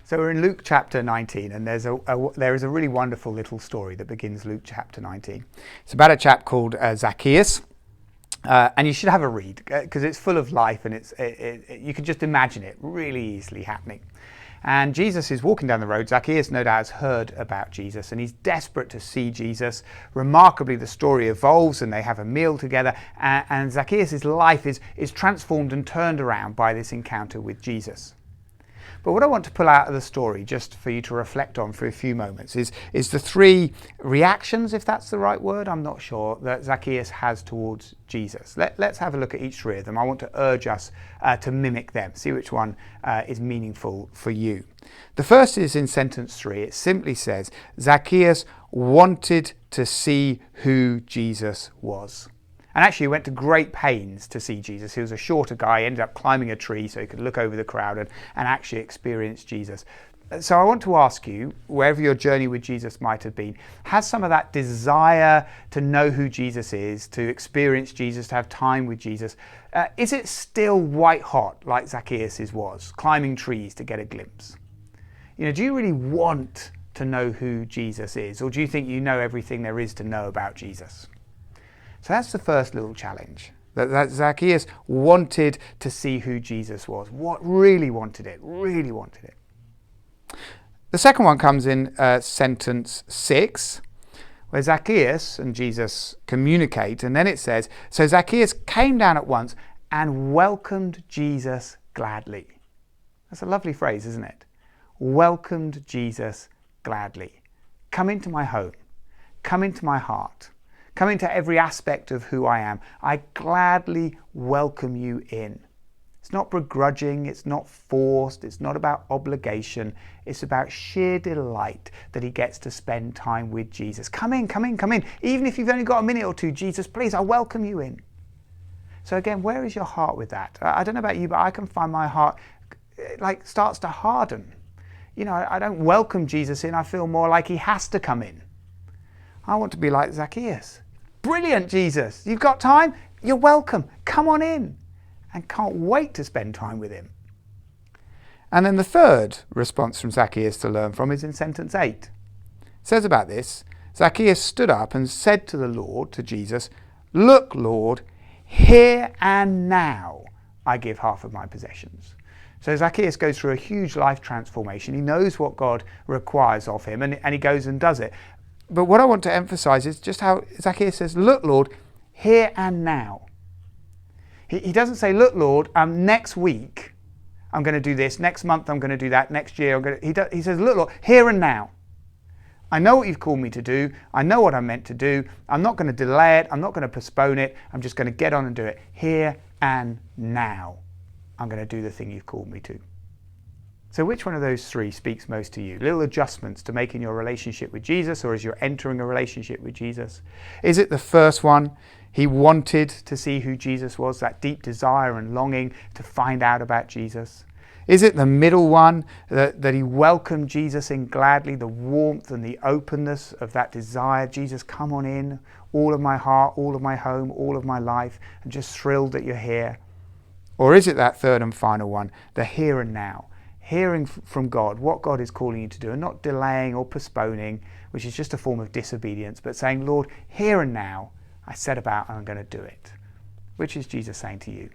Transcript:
So we're in Luke chapter 19, and there is a really wonderful little story that begins Luke chapter 19. It's about a chap called Zacchaeus, and you should have a read because it's full of life, and you can just imagine it really easily happening. And Jesus is walking down the road. Zacchaeus no doubt has heard about Jesus, and he's desperate to see Jesus. Remarkably, the story evolves, and they have a meal together, and Zacchaeus' life is transformed and turned around by this encounter with Jesus. But what I want to pull out of the story, just for you to reflect on for a few moments, is the three reactions, if that's the right word, I'm not sure, that Zacchaeus has towards Jesus. Let's have a look at each three of them. I want to urge us to mimic them, see which one is meaningful for you. The first is in sentence 3. It simply says, Zacchaeus wanted to see who Jesus was. And actually he went to great pains to see Jesus. He was a shorter guy, ended up climbing a tree so he could look over the crowd and actually experience Jesus. So I want to ask you, wherever your journey with Jesus might have been, has some of that desire to know who Jesus is, to experience Jesus, to have time with Jesus, is it still white hot like Zacchaeus' was, climbing trees to get a glimpse? Do you really want to know who Jesus is, or do you think you know everything there is to know about Jesus? So that's the first little challenge, that Zacchaeus wanted to see who Jesus was. Really wanted it. The second one comes in sentence 6, where Zacchaeus and Jesus communicate, and then it says, so Zacchaeus came down at once and welcomed Jesus gladly. That's a lovely phrase, isn't it? Welcomed Jesus gladly. Come into my home. Come into my heart. Come into every aspect of who I am. I gladly welcome you in. It's not begrudging, it's not forced, it's not about obligation. It's about sheer delight that he gets to spend time with Jesus. Come in. Even if you've only got a minute or two, Jesus, please, I welcome you in. So again, where is your heart with that? I don't know about you, but I can find my heart starts to harden. I don't welcome Jesus in, I feel more like he has to come in. I want to be like Zacchaeus. Brilliant, Jesus. You've got time? You're welcome. Come on in. And can't wait to spend time with him. And then the third response from Zacchaeus to learn from is in sentence 8. It says about this, Zacchaeus stood up and said to the Lord, to Jesus, look, Lord, here and now I give half of my possessions. So Zacchaeus goes through a huge life transformation. He knows what God requires of him, and he goes and does it. But what I want to emphasize is just how Zacchaeus says, look, Lord, here and now. He doesn't say, look, Lord, next week I'm going to do this, next month I'm going to do that, next year he says, look, Lord, here and now. I know what you've called me to do. I know what I'm meant to do. I'm not going to delay it. I'm not going to postpone it. I'm just going to get on and do it. Here and now I'm going to do the thing you've called me to. So which one of those three speaks most to you? Little adjustments to make in your relationship with Jesus, or as you're entering a relationship with Jesus? Is it the first one? He wanted to see who Jesus was, that deep desire and longing to find out about Jesus. Is it the middle one, that he welcomed Jesus in gladly, the warmth and the openness of that desire? Jesus, come on in, all of my heart, all of my home, all of my life, and just thrilled that you're here. Or is it that third and final one, the here and now? Hearing from God what God is calling you to do, and not delaying or postponing, which is just a form of disobedience, but saying, Lord, here and now, I set about and I'm going to do it. Which is Jesus saying to you?